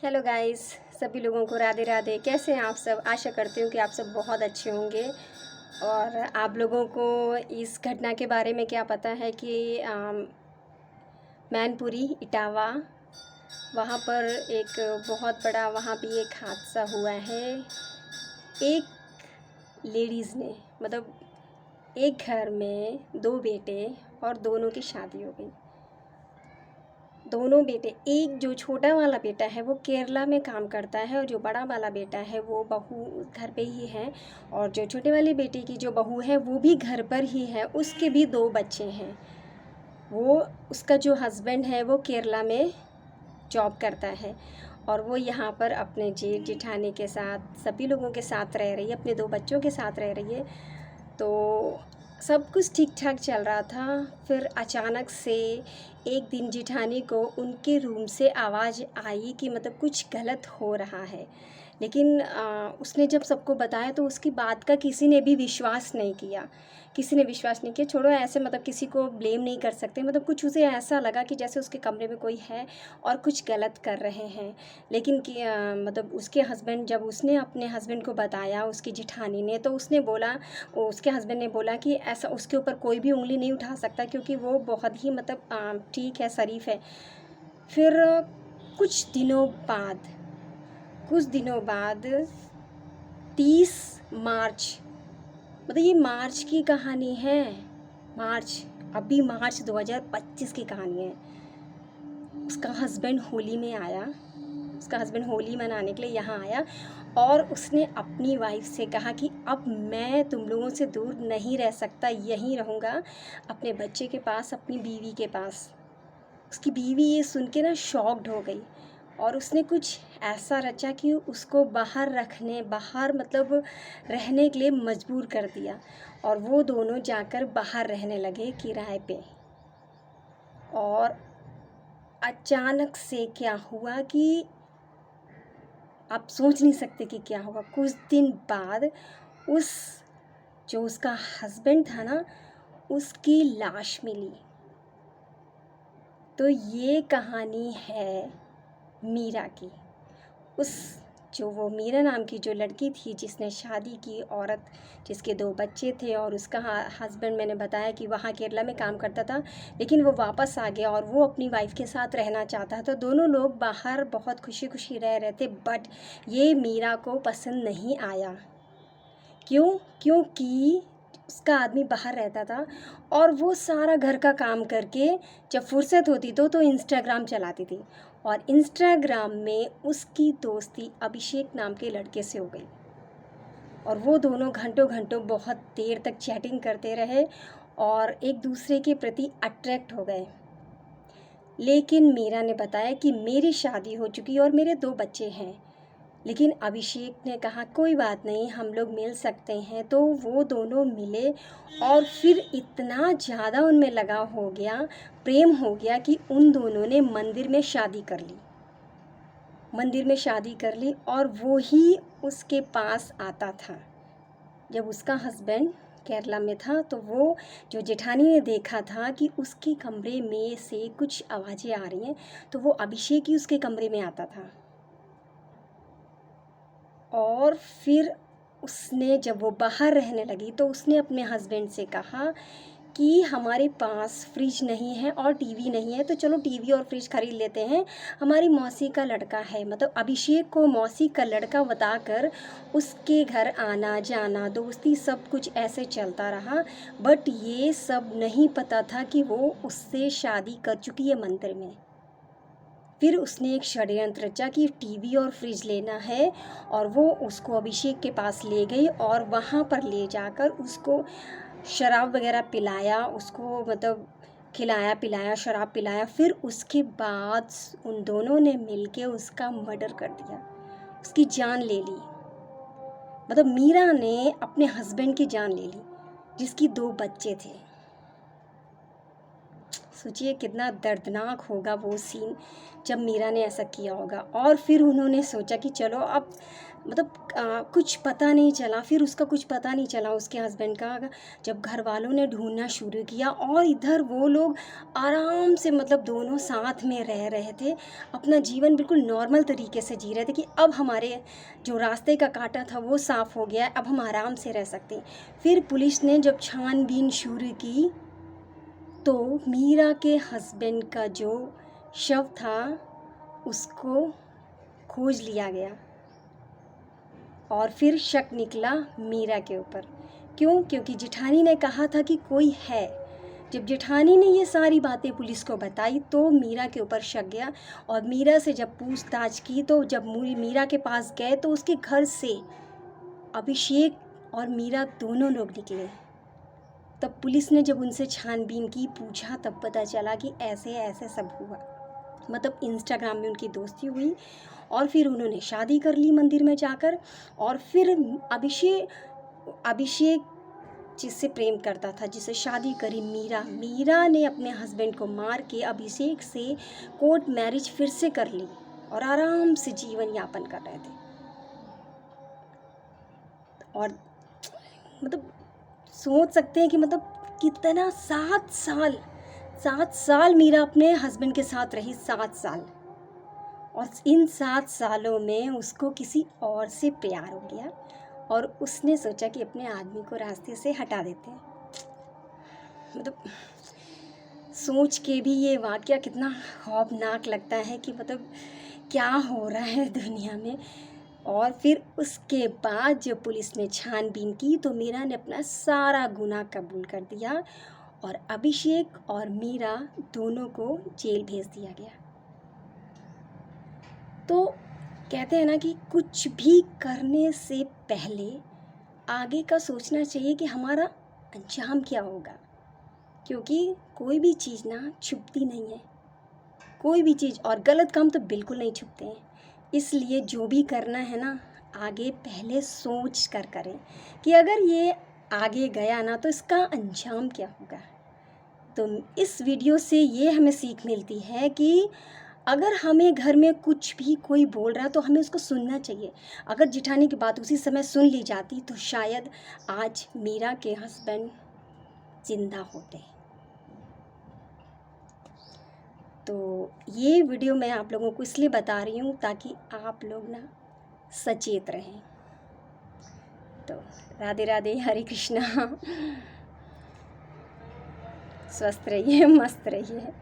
Hello guys, सभी लोगों को राधे राधे। कैसे हैं आप सब? आशा करती हूँ कि आप सब बहुत अच्छे होंगे। और आप लोगों को इस घटना के बारे में क्या पता है कि मैनपुरी इटावा वहाँ पर एक बहुत बड़ा वहाँ भी एक हादसा हुआ है। एक लेडीज़ ने एक घर में दो बेटे और दोनों की शादी हो गई। दोनों बेटे, एक जो छोटा वाला बेटा है वो केरला में काम करता है और जो बड़ा वाला बेटा है वो बहू घर पे ही है। और जो छोटे वाली बेटी की जो बहू है वो भी घर पर ही है। उसके भी दो बच्चे हैं। वो उसका जो हस्बैंड है वो केरला में जॉब करता है और वो यहाँ पर अपने जेठ जेठानी के साथ सभी लोगों के साथ रह रही है, अपने दो बच्चों के साथ रह रही है। तो सब कुछ ठीक ठाक चल रहा था। फिर अचानक से एक दिन जेठानी को उनके रूम से आवाज़ आई कि कुछ गलत हो रहा है। लेकिन उसने जब सबको बताया तो उसकी बात का किसी ने भी विश्वास नहीं किया। छोड़ो, ऐसे किसी को ब्लेम नहीं कर सकते। कुछ उसे ऐसा लगा कि जैसे उसके कमरे में कोई है और कुछ गलत कर रहे हैं। लेकिन कि उसके हस्बैंड, जब उसने अपने हस्बैंड को बताया उसकी जेठानी ने, तो उसके हस्बैंड ने बोला कि ऐसा उसके ऊपर कोई भी उंगली नहीं उठा सकता क्योंकि वो बहुत ही ठीक है, शरीफ है। फिर कुछ दिनों बाद 30 मार्च, ये मार्च की कहानी है। मार्च 2025 की कहानी है। उसका हस्बैंड होली मनाने के लिए यहाँ आया और उसने अपनी वाइफ से कहा कि अब मैं तुम लोगों से दूर नहीं रह सकता, यहीं रहूँगा अपने बच्चे के पास, अपनी बीवी के पास। उसकी बीवी ये सुन के ना शॉक्ड हो गई और उसने कुछ ऐसा रचा कि उसको बाहर रहने के लिए मजबूर कर दिया। और वो दोनों जाकर बाहर रहने लगे किराए पे। और अचानक से क्या हुआ कि आप सोच नहीं सकते कि क्या हुआ। कुछ दिन बाद उसका हस्बैंड था ना, उसकी लाश मिली। तो ये कहानी है मीरा की। वो मीरा नाम की जो लड़की थी जिसने शादी की, औरत जिसके दो बच्चे थे और उसका हस्बैंड, मैंने बताया कि वहाँ केरला में काम करता था, लेकिन वो वापस आ गया और वो अपनी वाइफ के साथ रहना चाहता था। तो दोनों लोग बाहर बहुत खुशी खुशी रह रहे थे। बट ये मीरा को पसंद नहीं आया। क्योंकि उसका आदमी बाहर रहता था और वो सारा घर का काम करके जब फुर्सत होती तो इंस्टाग्राम चलाती थी। और इंस्टाग्राम में उसकी दोस्ती अभिषेक नाम के लड़के से हो गई और वो दोनों घंटों घंटों बहुत देर तक चैटिंग करते रहे और एक दूसरे के प्रति अट्रैक्ट हो गए। लेकिन मीरा ने बताया कि मेरी शादी हो चुकी और मेरे दो बच्चे हैं। लेकिन अभिषेक ने कहा कोई बात नहीं, हम लोग मिल सकते हैं। तो वो दोनों मिले और फिर इतना ज़्यादा उनमें लगाव हो गया, प्रेम हो गया कि उन दोनों ने मंदिर में शादी कर ली और वो ही उसके पास आता था। जब उसका हस्बैंड केरला में था तो वो जो जेठानी ने देखा था कि उसके कमरे में से कुछ आवाज़ें आ रही हैं, तो वो अभिषेक ही उसके कमरे में आता था। और फिर उसने, जब वो बाहर रहने लगी, तो उसने अपने हस्बैंड से कहा कि हमारे पास फ्रिज नहीं है और टीवी नहीं है, तो चलो टीवी और फ्रिज खरीद लेते हैं। हमारी मौसी का लड़का है, अभिषेक को मौसी का लड़का बताकर उसके घर आना जाना, दोस्ती, सब कुछ ऐसे चलता रहा। बट ये सब नहीं पता था कि वो उससे शादी कर चुकी है मंदिर में। फिर उसने एक षड्यंत्र रचा कि टीवी और फ्रिज लेना है और वो उसको अभिषेक के पास ले गई और वहाँ पर ले जाकर उसको शराब वगैरह पिलाया, उसको खिलाया पिलाया, शराब पिलाया। फिर उसके बाद उन दोनों ने मिलके उसका मर्डर कर दिया, उसकी जान ले ली। मीरा ने अपने हस्बैंड की जान ले ली जिसकी दो बच्चे थे। सोचिए कितना दर्दनाक होगा वो सीन जब मीरा ने ऐसा किया होगा। और फिर उन्होंने सोचा कि चलो अब मतलब कुछ पता नहीं चला, फिर उसका कुछ पता नहीं चला उसके हस्बैंड का। जब घर वालों ने ढूंढना शुरू किया और इधर वो लोग आराम से मतलब दोनों साथ में रह रहे थे, अपना जीवन बिल्कुल नॉर्मल तरीके से जी रहे थे कि अब हमारे जो रास्ते का कांटा था वो साफ़ हो गया है, अब हम आराम से रह सकते हैं। फिर पुलिस ने जब छानबीन शुरू की तो मीरा के हस्बैंड का जो शव था उसको खोज लिया गया और फिर शक निकला मीरा के ऊपर। क्यों? क्योंकि जेठानी ने कहा था कि कोई है। जब जेठानी ने ये सारी बातें पुलिस को बताई तो मीरा के ऊपर शक गया। और मीरा से जब पूछताछ की तो जब मीरा के पास गए तो उसके घर से अभिषेक और मीरा दोनों लोग निकले। तब पुलिस ने जब उनसे छानबीन की, पूछा, तब पता चला कि ऐसे ऐसे सब हुआ। मतलब इंस्टाग्राम में उनकी दोस्ती हुई और फिर उन्होंने शादी कर ली मंदिर में जाकर। और फिर अभिषेक जिससे प्रेम करता था, जिसे शादी करी मीरा ने अपने हस्बैंड को मार के अभिषेक से कोर्ट मैरिज फिर से कर ली और आराम से जीवन यापन कर रहे थे। और मतलब सोच सकते हैं कि मतलब कितना 7 साल मीरा अपने हस्बैंड के साथ रही, 7 साल। और इन 7 सालों में उसको किसी और से प्यार हो गया और उसने सोचा कि अपने आदमी को रास्ते से हटा देते हैं। मतलब सोच के भी ये वाक़या कितना खौफनाक लगता है कि मतलब क्या हो रहा है दुनिया में। और फिर उसके बाद जब पुलिस ने छानबीन की तो मीरा ने अपना सारा गुनाह कबूल कर दिया और अभिषेक और मीरा दोनों को जेल भेज दिया गया। तो कहते हैं ना कि कुछ भी करने से पहले आगे का सोचना चाहिए कि हमारा अंजाम क्या होगा, क्योंकि कोई भी चीज़ ना छुपती नहीं है, कोई भी चीज़। और गलत काम तो बिल्कुल नहीं छुपते हैं। इसलिए जो भी करना है ना, आगे पहले सोच कर करें कि अगर ये आगे गया ना तो इसका अंजाम क्या होगा। तो इस वीडियो से ये हमें सीख मिलती है कि अगर हमें घर में कुछ भी कोई बोल रहा है तो हमें उसको सुनना चाहिए। अगर जेठानी की बात उसी समय सुन ली जाती तो शायद आज मीरा के हस्बैंड जिंदा होते। तो ये वीडियो मैं आप लोगों को इसलिए बता रही हूँ ताकि आप लोग ना सचेत रहें। तो राधे राधे, हरे कृष्णा। स्वस्थ रहिए, मस्त रहिए।